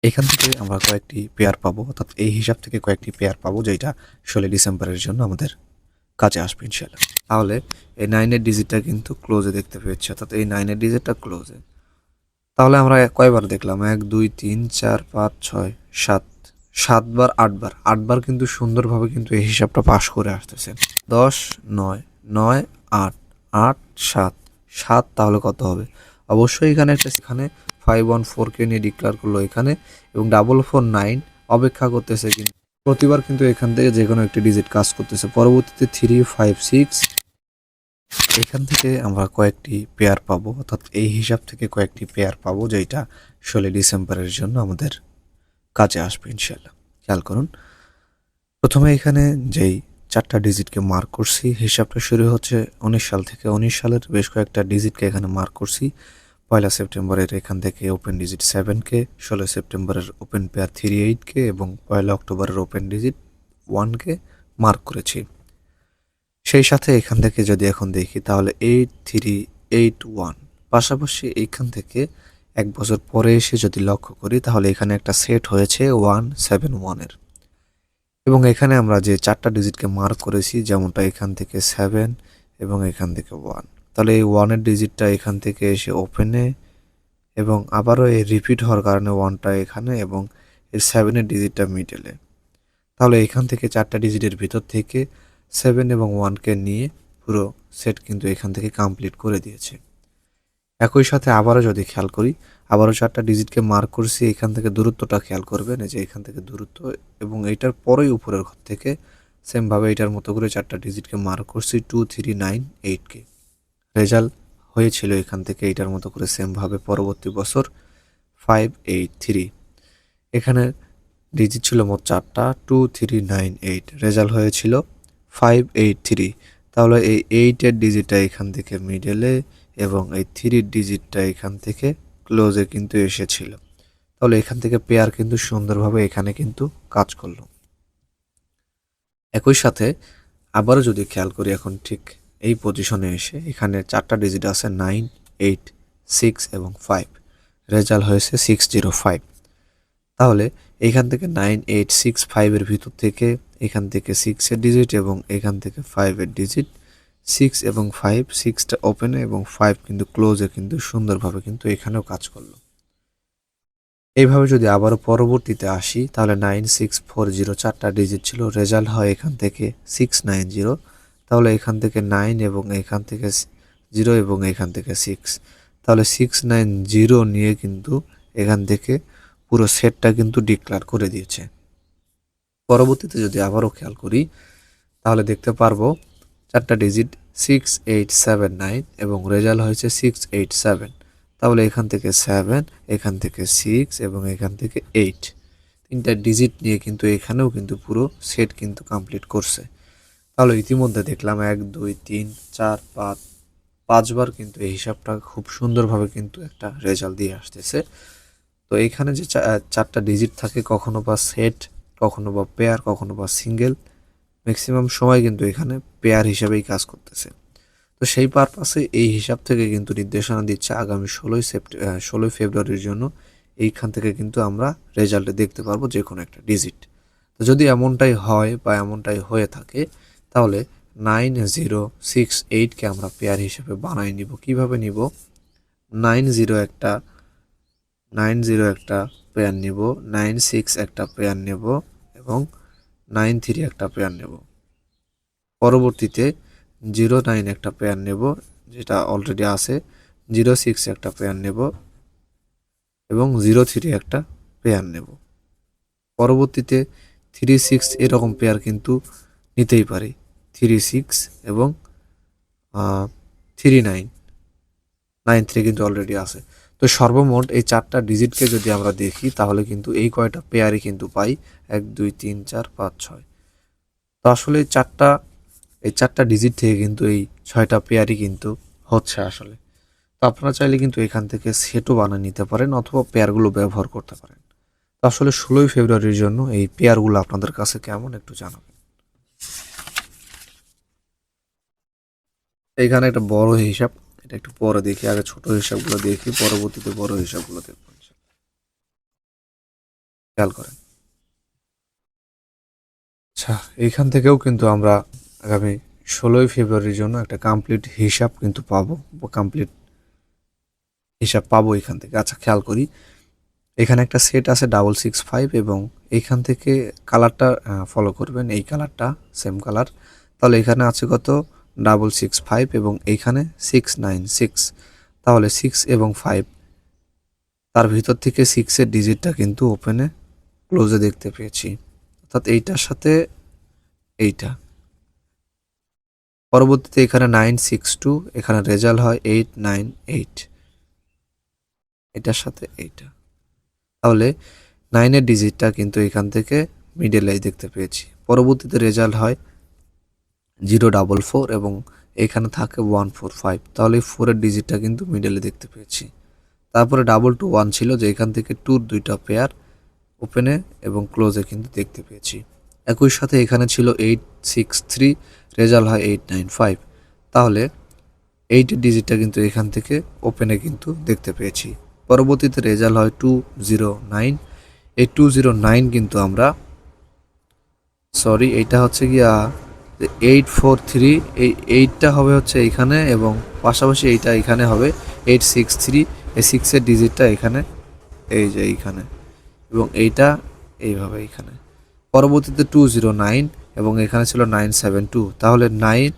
এখান থেকে আমরা কয়েকটি পেয়ার পাবো, অর্থাৎ এই হিসাব থেকে কয়েকটি পেয়ার পাবো যেটা 16 ডিসেম্বরের জন্য আমাদের কাজে আসবে ইনশাল্লাহ। তাহলে এই 9-এর ডিজিটটা কিন্তু ক্লোজে দেখতে পেয়েছি, অর্থাৎ এই 9-এর ডিজিটটা ক্লোজে। তাহলে আমরা কয়বার দেখলাম? 1 2 3 4 5 6 7, 7বার 8বার, 8বার কিন্তু সুন্দরভাবে কিন্তু এই হিসাবটা পাশ করে আসতেছে। 10 9 9 8 8 7 7, তাহলে কত হবে? অবশ্যই এখানে এখানে 514কে নিয়ে ডিক্লেয়ার করলো এখানে, এবং 449 অপেক্ষা করতেছে, কিন্তু প্রতিবার কিন্তু এখান থেকে যে কোনো একটি ডিজিট কাজ করতেছে। পরবর্তীতে 3 5 6, এখান থেকে আমরা কয়েকটি পেয়ার পাবো, অর্থাৎ এই হিসাব থেকে কয়েকটি পেয়ার পাবো যেটা 16 ডিসেম্বরের জন্য আমাদের কাজে আসবে ইনশাল্লাহ। খেয়াল করুন, প্রথমে এখানে যেই 4টা ডিজিটকে মার্ক করছি, হিসাবটা শুরু হচ্ছে 19 সাল থেকে। 19 সালের বেশ কয়েকটা ডিজিটকে এখানে মার্ক করছি। 1 সেপ্টেম্বরের এখান থেকে ওপেন ডিজিট 7কে, 16 সেপ্টেম্বরের ওপেন পেয়ার 38কে এবং 1 অক্টোবরের ওপেন ডিজিট 1কে মার্ক করেছি। সেই সাথে এখান থেকে যদি এখন দেখি তাহলে 8381, পাশাপাশি এইখান থেকে এক বছর পরে এসে যদি লক্ষ্য করি তাহলে এখানে একটা সেট হয়েছে 171-এর, এবং এখানে আমরা যে 4টা ডিজিটকে মার্ক করেছি, যেমনটা এখান থেকে 7 এবং এখান থেকে 1, তাহলে এই 1-এর ডিজিটটা এখান থেকে এসে ওপেনে, এবং আবারও এই রিপিট হওয়ার কারণে 1টা এখানে এবং এর 7-এর ডিজিটটা মিডলে। তাহলে এখান থেকে 4টা ডিজিটের ভিতর থেকে 7 এবং 1কে নিয়ে পুরো সেট কিন্তু এখান থেকে কমপ্লিট করে দিয়েছে। একই সাথে আবারও যদি খেয়াল করি, আবারও 4টা ডিজিটকে মার্ক করছি, এখান থেকে দূরত্বটা খেয়াল করবেন, এই যে এখান থেকে দূরত্ব, এবং এইটার পরেই উপরের ঘর থেকে সেমভাবে এটার মতো করে 4টা ডিজিটকে মার্ক করছি 2398কে। রেজাল্ট হয়েছিল এখান থেকে এইটার মতো করে সেমভাবে পরবর্তী বছর 583। এখানে ডিজিট ছিল মোট 4টা, 2398, রেজাল্ট হয়েছিল 583। তাহলে এই 8-এর ডিজিটটা এখান থেকে মিডলে এবং এই 3-এর ডিজিটটা এখান থেকে ক্লোজে কিন্তু এসেছিল। তাহলে এখান থেকে পেয়ার কিন্তু সুন্দরভাবে এখানে কিন্তু কাজ করলো। একই সাথে আবারও যদি খেয়াল করি, এখন ঠিক এই পজিশনে এসে এখানে 4টা ডিজিট আছে 9 8 6 এবং 5, রেজাল্ট হয়েছে 605। তাহলে এখান থেকে 9865-এর ভিতর থেকে এখান থেকে 6-এর ডিজিট এবং এখান থেকে 5-এর ডিজিট, 6 এবং 5, 6টা ওপেনে এবং 5 কিন্তু ক্লোজে কিন্তু সুন্দরভাবে কিন্তু এখানেও কাজ করলো। এইভাবে যদি আবারও পরবর্তীতে আসি তাহলে 9640 4টা ডিজিট ছিল, রেজাল্ট হয় এখান থেকে 690। তাহলে এখান থেকে 9 এবং এখান থেকে 0 এবং এখান থেকে 6, তাহলে 690 নিয়ে কিন্তু এখান থেকে পুরো সেটটা কিন্তু ডিক্লেয়ার করে দিয়েছে। পরবর্তীতে যদি আবারও খেয়াল করি তাহলে দেখতে পারবো 4টা ডিজিট 6879 এবং রেজাল্ট হয়েছে 687। তাহলে এখান থেকে 7, এখান থেকে 6 এবং এখান থেকে 8, 3টা ডিজিট নিয়ে কিন্তু এখানেও কিন্তু পুরো সেট কিন্তু কমপ্লিট করছে। তাহলে ইতিমধ্যে দেখলাম 1 2 3 4 5, 5বার কিন্তু এই হিসাবটা খুব সুন্দরভাবে কিন্তু একটা রেজাল্ট দিয়ে আসতেছে। তো এইখানে যে 4টা ডিজিট থাকে, কখনো বা সেট, কখনো বা পেয়ার, কখনো বা সিঙ্গেল, ম্যাক্সিমাম সময় কিন্তু এখানে পেয়ার হিসেবেই কাজ করতেছে। তো সেই পারপাসে এই হিসাব থেকে কিন্তু নির্দেশনা দিচ্ছে আগামী 16 ফেব্রুয়ারির জন্য এইখান থেকে কিন্তু আমরা রেজাল্টে দেখতে পারবো যে কোনো একটা ডিজিট। তো যদি এমনটাই হয় বা এমনটাই হয়ে থাকে তাহলে 9068কে আমরা পেয়ার হিসেবে বানাই নিব। কিভাবে নিব? 90 একটা 90 একটা পেয়ার নেব, 96 একটা পেয়ার নেব এবং 93 একটা পেয়ার নেব। পরবর্তীতে 09 একটা পেয়ার নেব, যেটা অলরেডি আছে, 06 একটা পেয়ার নেব এবং 03 একটা পেয়ার নেব। পরবর্তীতে 36 এরকম পেয়ার কিন্তু নিতেই পারি, 36 এবং 39, 93 কিন্তু অলরেডি আছে। তো সর্বমোট এই 4টা ডিজিটকে যদি আমরা দেখি তাহলে কিন্তু এই কয়টা পেয়ারই কিন্তু পাই, 1 2 3 4 5 6। তো আসলে এই চারটা ডিজিট থেকে কিন্তু এই 6টা পেয়ারই কিন্তু হচ্ছে আসলে। তো আপনারা চাইলে কিন্তু এখান থেকে সেটও বানিয়ে নিতে পারেন অথবা পেয়ারগুলো ব্যবহার করতে পারেন। তো আসলে 16 ফেব্রুয়ারির জন্য এই পেয়ারগুলো আপনাদের কাছে কেমন একটু জানাবেন। এইখানে একটা বড় হিসাব, এটা একটু পরে দেখি, আগে ছোট হিসাবগুলো দেখি, পরবর্তীতে বড় হিসাবগুলো দেখব। খেয়াল করেন। আচ্ছা, এইখান থেকেও কিন্তু আমরা আগামী 16ই ফেব্রুয়ারির জন্য একটা কমপ্লিট হিসাব কিন্তু পাবো, কমপ্লিট হিসাব পাবো এখান থেকে। আচ্ছা, খেয়াল করি, এখানে একটা সেট আছে 665 এবং এইখান থেকে কালারটা ফলো করবেন, এই কালারটা সেম কালার। তাহলে এখানে আছে কত 665 এবং এইখানে 696। তাহলে 6 এবং 5, তার ভিতর থেকে 6-এর ডিজিটটা কিন্তু ওপেনে ক্লোজে দেখতে পেয়েছি, অর্থাৎ এইটার সাথে এইটা। পরবর্তীতে এখানে 962, এখানে রেজাল্ট হয় 898, এটার সাথে এইটা। তাহলে 9-এর ডিজিটটা কিন্তু এখান থেকে মিডলে দেখতে পেয়েছি। পরবর্তীতে রেজাল্ট হয় 044 এবং এখানে থাকে 145, তাহলে 4-এর ডিজিটটা কিন্তু মিডলে দেখতে পেয়েছি। তারপরে 221 ছিল, যে এখান থেকে 2-র দুইটা পেয়ার ওপেনে এবং ক্লোজে কিন্তু দেখতে পেয়েছি। একই সাথে এখানে ছিল 863, রেজাল্ট হয় 895, তাহলে 8-এর ডিজিটটা কিন্তু এখান থেকে ওপেনে কিন্তু দেখতে পেয়েছি। পরবর্তীতে রেজাল্ট হয় 209, এই 209 কিন্তু আমরা এইটা হচ্ছে গিয়া 843, এই 8টা হবে হচ্ছে এইখানে এবং পাশাপাশি এইটা এখানে হবে 863, এই 6-এর ডিজিটটা এখানে, এই যে এইখানে, এবং এইটা এইভাবে এইখানে। পরবর্তীতে 209 এবং এখানে ছিল 972, তাহলে 9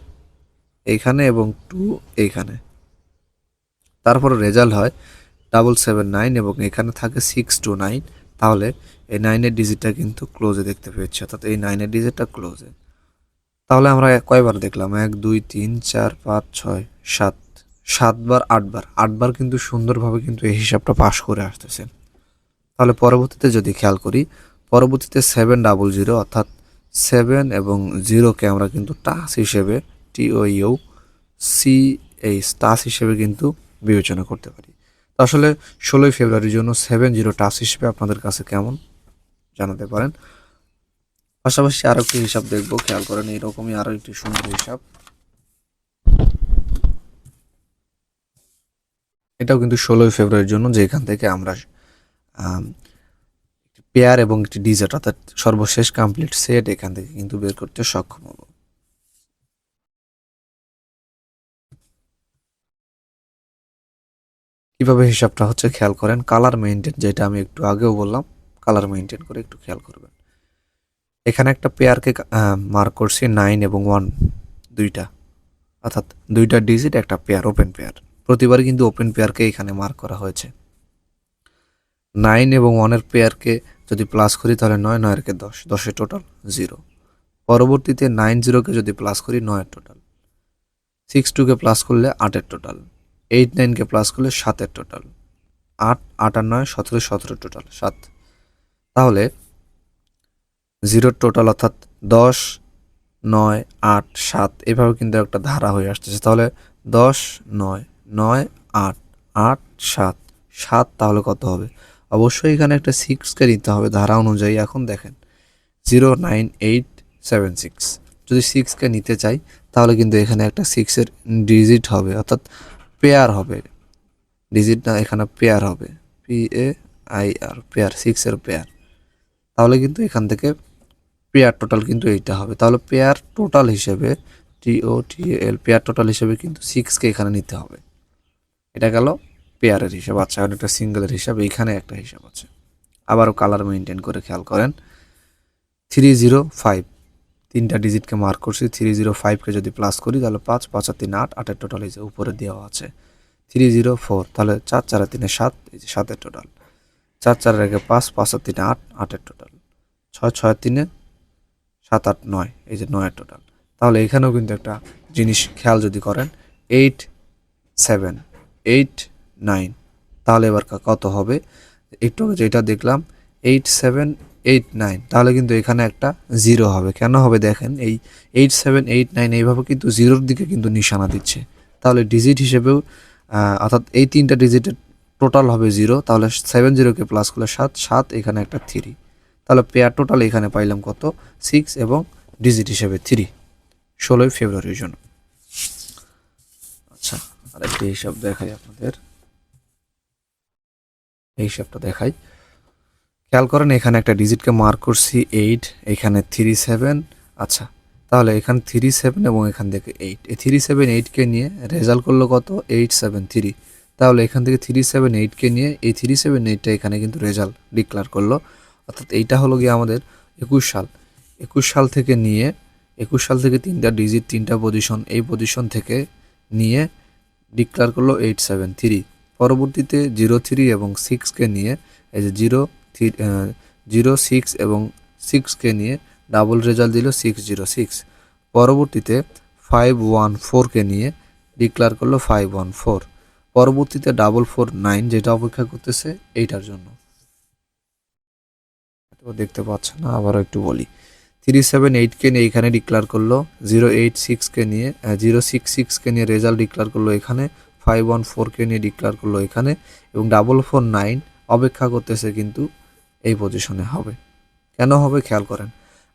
এইখানে এবং 2 এইখানে। তারপরে রেজাল্ট হয় 779 এবং এখানে থাকে 629, তাহলে এই 9-এর ডিজিটটা কিন্তু ক্লোজে দেখতে পেয়েছি, অর্থাৎ এই 9-এর ডিজিটটা ক্লোজে। তাহলে আমরা কয়বার দেখলাম, 1 2 3 4 5 6 7, 7বার 8বার, 8বার কিন্তু সুন্দরভাবে কিন্তু এই হিসাবটা পাস করে আসতেছেন। তাহলে পরবর্তীতে যদি খেয়াল করি, পরবর্তীতে 700, অর্থাৎ 7 এবং 0কে আমরা কিন্তু টাস হিসেবে, TOU CH টাস হিসেবে কিন্তু বিবেচনা করতে পারি। তো আসলে 16ই ফেব্রুয়ারির জন্য 70 টাস হিসেবে আপনাদের কাছে কেমন জানাতে পারেন। পাশাপাশি আরো একটি হিসাব দেখবো, খেয়াল করেন, এইরকমই আরো একটি সুন্দর হিসাব। এটাও কিন্তু 16ই ফেব্রুয়ারির জন্য, যে এখান থেকে আমরা পেয়ার এবং একটি ডিজিট, অর্থাৎ সর্বশেষ কমপ্লিট সেট এখান থেকে কিন্তু বের করতে সক্ষম হব। কিভাবে হিসাবটা হচ্ছে খেয়াল করেন, কালার মেইনটেন, যেটা আমি একটু আগেও বললাম, কালার মেইনটেন করে একটু খেয়াল করবেন। এখানে একটা পেয়ারকে মার্ক করছি 9 এবং 1 দুইটা, অর্থাৎ দুইটা ডিজিট একটা পেয়ার, ওপেন পেয়ার। প্রতিবারই কিন্তু ওপেন পেয়ারকে এখানে মার্ক করা হয়েছে। 9 এবং 1-এর পেয়ারকে যদি প্লাস করি তাহলে 9, 9-এরকে 10, 10-এর টোটাল 0। পরবর্তীতে 90কে যদি প্লাস করি 9-এর টোটাল, 62কে প্লাস করলে 8-এর টোটাল, 89কে প্লাস করলে 7-এর টোটাল, 8, 8 আর 9 17, 17 টোটাল 7। তাহলে 0-র টোটাল, অর্থাৎ 10, 9, 8, 7, এভাবে কিন্তু একটা ধারা হয়ে আসতেছে। তাহলে 10, 9, 9, 8, 8, 7, 7, তাহলে কত হবে? অবশ্যই এখানে একটা 6কে নিতে হবে ধারা অনুযায়ী। এখন দেখেন 09876, যদি 6কে নিতে চাই তাহলে কিন্তু এখানে একটা 6-এর ডিজিট হবে, অর্থাৎ পেয়ার হবে, ডিজিট না, এখানে পেয়ার হবে, PAIR, পেয়ার, 6-এর পেয়ার। তাহলে কিন্তু এখান থেকে পেয়ার টোটাল কিন্তু এইটা হবে। তাহলে পেয়ার টোটাল হিসেবে, TOTAL, পেয়ার টোটাল হিসেবে কিন্তু 6কে এখানে নিতে হবে। এটা গেল পেয়ারের হিসাব। আচ্ছা, এখন একটা সিঙ্গেলের হিসাব, এইখানে একটা হিসাব আছে। আবারও কালার মেনটেন করে খেয়াল করেন, 305, তিনটা ডিজিটকে মার্ক করছি, 305কে যদি প্লাস করি তাহলে 5, 5 আর 3 8, 8-এর টোটাল এই যে উপরে দেওয়া আছে। 304, তাহলে 4, 4 আর 3 7, এই যে 7-এর টোটাল। 4, 4 আর 1 5, 5 আর 3 8, 8-এর টোটাল। 6, 6 আর 3 7, 8, 9, এই যে 9-এর টোটাল। তাহলে এখানেও কিন্তু একটা জিনিস খেয়াল যদি করেন, 8, 7, 8, 9, তাহলে এবার কত হবে? একটু আগে যেটা দেখলাম 8, 7, 8, 9, তাহলে কিন্তু এখানে একটা 0 হবে। কেন হবে দেখেন, এই 8, 7, 8, 9 এইভাবে কিন্তু 0-র দিকে কিন্তু নিশানা দিচ্ছে। তাহলে ডিজিট হিসেবেও, অর্থাৎ এই তিনটা ডিজিটের টোটাল হবে 0, তাহলে 70কে প্লাস করলে 7, 7, এখানে একটা 3, তাহলে পেয়ার টোটাল এখানে পাইলাম কত? 6 এবং ডিজিট হিসেবে 3, 16ই ফেব্রুয়ারির জন্য। আচ্ছা, আরেকটি হিসাব দেখাই আপনাদের, এই হিসাবটা দেখাই। খেয়াল করেন এখানে একটা ডিজিটকে মার্ক করছি 8, এখানে 37। আচ্ছা, তাহলে এখানে 37 এবং এখান থেকে 8, এই 378কে নিয়ে রেজাল্ট করলো কত 873। তাহলে এখান থেকে 378কে নিয়ে এই 378টা এখানে কিন্তু রেজাল্ট ডিক্লার করলো। অর্থাৎ এইটা হলো গিয়ে আমাদের 21 সাল। 21 সাল থেকে নিয়ে 21 সাল থেকে তিনটা ডিজিট, তিনটা পজিশন, এই পজিশন থেকে নিয়ে ডিক্লার করলো 873। পরবর্তীতে 03 এবং 6কে নিয়ে এই যে 06 এবং 6কে নিয়ে ডাবল রেজাল্ট দিল 606। পরবর্তীতে 514কে নিয়ে ডিক্লার করলো 514। পরবর্তীতে 449 যেটা অপেক্ষা করতেছে এইটার জন্য। তো দেখতে পাচ্ছেন না, আবারও একটু বলি। 378কে নিয়ে এখানে ডিক্লার করলো, 086কে নিয়ে 066কে নিয়ে রেজাল্ট ডিক্লার করলো এখানে, 514কে নিয়ে ডিক্লার করলো এখানে, এবং 449 অপেক্ষা করতেছে কিন্তু এই পজিশনে হবে। কেন হবে খেয়াল করেন,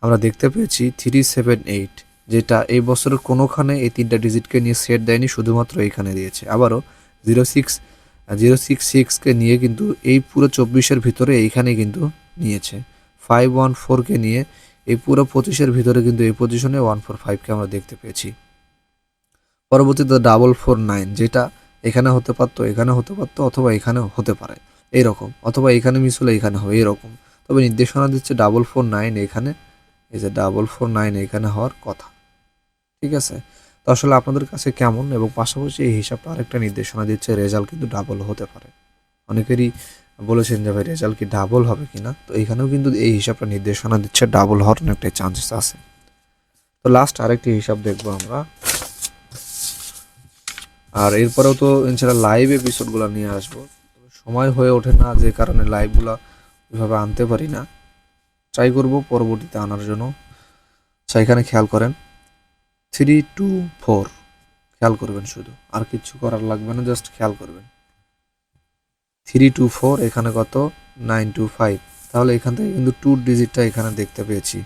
আমরা দেখতে পেয়েছি 378 যেটা এই বছরের কোনোখানে এই তিনটা ডিজিটকে নিয়ে সেট দেয়নি, শুধুমাত্র এইখানে দিয়েছে। আবারও 066কে নিয়ে কিন্তু এই পুরো 24-এর ভিতরে এইখানে কিন্তু নিয়েছে। 514কে নিয়ে এই পুরো 25-এর ভিতরে কিন্তু এই পজিশনে 145কে আমরা দেখতে পেয়েছি। পরবর্তীতে 449 যেটা এখানে হতে পারতো, এখানে হতে পারতো, অথবা এখানেও হতে পারে এইরকম, অথবা এখানে মিস হলে এখানে হবে এরকম। তবে নির্দেশনা দিচ্ছে 449 এখানে, এই যে 449 এখানে হওয়ার কথা। ঠিক আছে, তো আসলে আপনাদের কাছে কেমন, এবং পাশাপাশি এই হিসাবটা আরেকটা নির্দেশনা দিচ্ছে রেজাল্ট কিন্তু ডাবল হতে পারে। অনেকেরই বলেছেন যে ভাই রেজাল্ট কি ডাবল হবে কিনা, তো এখানেও কিন্তু এই হিসাবটা নির্দেশনা দিচ্ছে ডাবল হওয়ার একটা চান্সেস আছে। তো লাস্ট আরেকটি হিসাব দেখবো আমরা, আর এরপরেও তো ইনশাআল্লাহ লাইভ এপিসোডগুলো নিয়ে আসবো। সময় হয়ে ওঠে না, যে কারণে লাইভগুলো ওইভাবে আনতে পারি না, ট্রাই করব পরবর্তীতে আনার জন্য। আচ্ছা, এখানে খেয়াল করেন 324, খেয়াল করবেন, শুধু আর কিছু করার লাগবে না, জাস্ট খেয়াল করবেন 324 এখানে কত 925। তাহলে এখান থেকে কিন্তু 2 ডিজিটটা এখানে দেখতে পেয়েছি,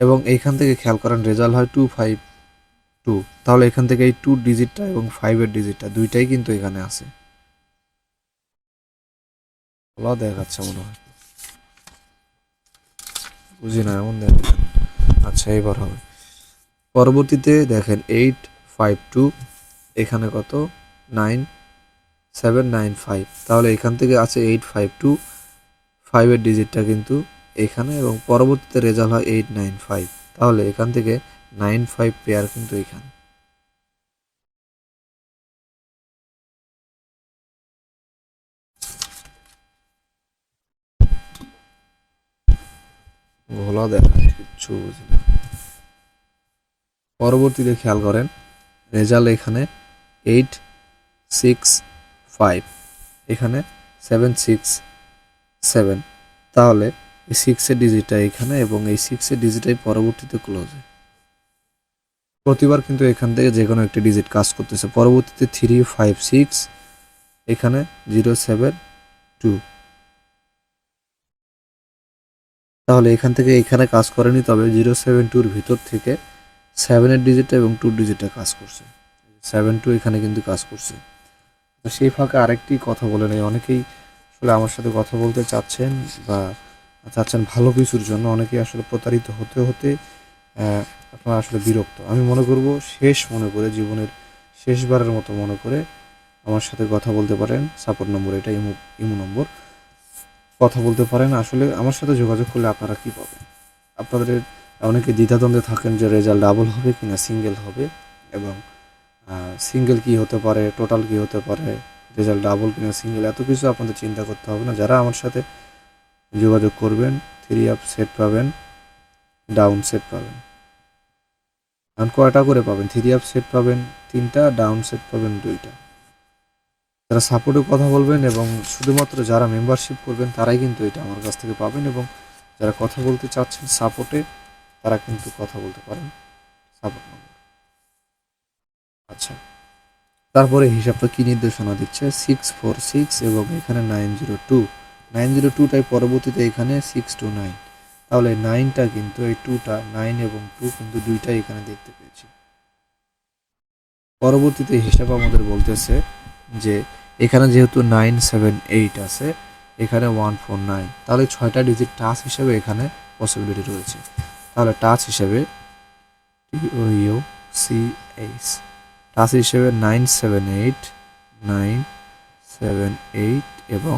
এবং এইখান থেকে খেয়াল করেন রেজাল্ট হয় 252। তাহলে এখান থেকে এই 2 ডিজিটটা এবং 5-এর ডিজিটটা দুইটাই কিন্তু এখানে আছে। ভালো দেখাচ্ছে মনে হয়, বুঝি না এমন দেখেন। আচ্ছা, এবার হবে। পরবর্তীতে দেখেন 852, এখানে কত 9795। তাহলে এখান থেকে আছে 852, 5-এর ডিজিটটা কিন্তু এখানে, এবং পরবর্তীতে রেজাল্ট হয় 895। তাহলে এখান থেকে 95 পেয়ার কিন্তু এখানে। ঘোলা দেখায়, কিচ্ছু বুঝি না। পরবর্তীতে খেয়াল করেন রেজাল্ট এখানে 865, এখানে 767। তাহলে এই 6-এর ডিজিটটা এখানে, এবং এই 6-এর ডিজিটাই পরবর্তীতে ক্লোজে। প্রতিবার কিন্তু এখান থেকে যে কোনো একটি ডিজিট কাজ করতেছে। পরবর্তীতে 356, এখানে 072। তাহলে এখান থেকে এখানে কাজ করেনি, তবে 072-র ভিতর থেকে 7-এর ডিজিটটা এবং 2 ডিজিটটা কাজ করছে। 72 এখানে কিন্তু কাজ করছে। তো সেই ফাঁকে আরেকটি কথা বলে নেই, অনেকেই আসলে আমার সাথে কথা বলতে চাচ্ছেন বা চাচ্ছেন ভালো কিছুর জন্য, অনেকেই আসলে প্রতারিত হতে হতে আপনারা আসলে বিরক্ত। আমি মনে করব শেষ মনে করে, জীবনের শেষবারের মতো মনে করে আমার সাথে কথা বলতে পারেন। সাপোর্ট নম্বর এটা, ইমো নম্বর, কথা বলতে পারেন। আসলে আমার সাথে যোগাযোগ করলে আপনারা কি পাবেন, আপনাদের অনেকে দ্বিধাদ্বন্দ্বে থাকেন যে রেজাল্ট ডাবল হবে কিনা সিঙ্গেল হবে, এবং সিঙ্গেল কি হতে পারে, টোটাল কি হতে পারে, রেজাল্ট ডাবল কিনা সিঙ্গেল, এত কিছু আপনাদের চিন্তা করতে হবে না। যারা আমার সাথে যোগাযোগ করবেন 3 আপ সেট পাবেন, ডাউন সেট পাবেন। কারণ কয়টা করে পাবেন, 3 আপ সেট পাবেন 3টা, ডাউন সেট পাবেন 2টা। যারা সাপোর্টে কথা বলবেন এবং শুধুমাত্র যারা মেম্বারশিপ করবেন তারাই কিন্তু এটা আমার কাছ থেকে পাবেন, এবং যারা কথা বলতে চাচ্ছেন সাপোর্টে তারা কিন্তু কথা বলতে পারেন সাপোর্ট নম্বর। আচ্ছা, তারপরে হিসাবটা কি নির্দেশনা দিচ্ছে 646, এবং এখানে 902। 902টাই পরবর্তীতে এখানে 629। তাহলে 9টা কিন্তু এই 2টা, 9 এবং 2 কিন্তু দুইটাই এখানে দেখতে পেয়েছি। পরবর্তীতে হিসাব আমাদের বলতেছে যে এখানে যেহেতু 978 আছে, এখানে 149, তাহলে 6টা ডিজিট টাচ হিসেবে এখানে পসিবিলিটি রয়েছে। তাহলে টাচ হিসেবে TOUCH টাচ হিসেবে 978 এবং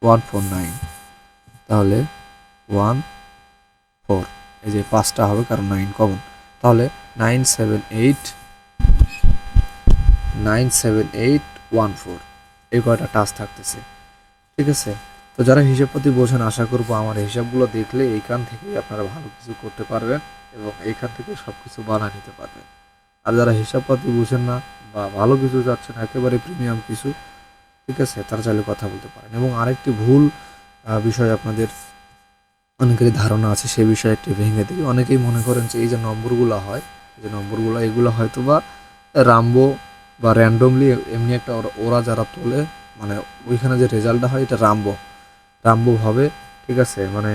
149, তাহলে 14, এই যে 5টা হবে কারণ 9 কমন, তাহলে 97814 এই কয়টা টাচ থাকতেছে। ঠিক আছে, তো যারা হিসাবপাতি বোঝেন আশা করবো আমার হিসাবগুলো দেখলে এইখান থেকে আপনারা ভালো কিছু করতে পারবেন এবং এইখান থেকে সব কিছু বানিয়ে নিতে পারবেন। আর যারা হিসাবপাতি বুঝেন না বা ভালো কিছু যাচ্ছেন একেবারে প্রিমিয়াম কিছু, ঠিক আছে, তারা চাইলে কথা বলতে পারেন। এবং আরেকটি ভুল বিষয় আপনাদের অনেকেরই ধারণা আছে, সেই বিষয়ে একটি ভেঙে দিই। অনেকেই মনে করেন যে এই যে নম্বরগুলো হয়, যে নম্বরগুলো এগুলো হয়তো বা রাম্বো বা র্যান্ডমলি এমনি একটা ওরা যারা তোলে, মানে ওইখানে যে রেজাল্টটা হয় এটা রাম্বো ভাবে, ঠিক আছে, মানে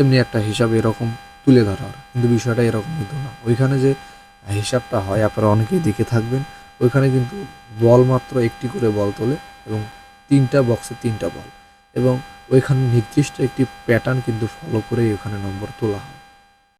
এমনি একটা হিসাব এরকম তুলে ধরা হয়। কিন্তু বিষয়টা এরকম কিন্তু না। ওইখানে যে হিসাবটা হয় আপনারা অনেকেই দেখে থাকবেন, ওইখানে কিন্তু বল মাত্র একটি করে বল তোলে এবং 3টা বক্সে 3টা বল, এবং ওইখানে নির্দিষ্ট একটি প্যাটার্ন কিন্তু ফলো করেই ওখানে নম্বর তোলা হয়।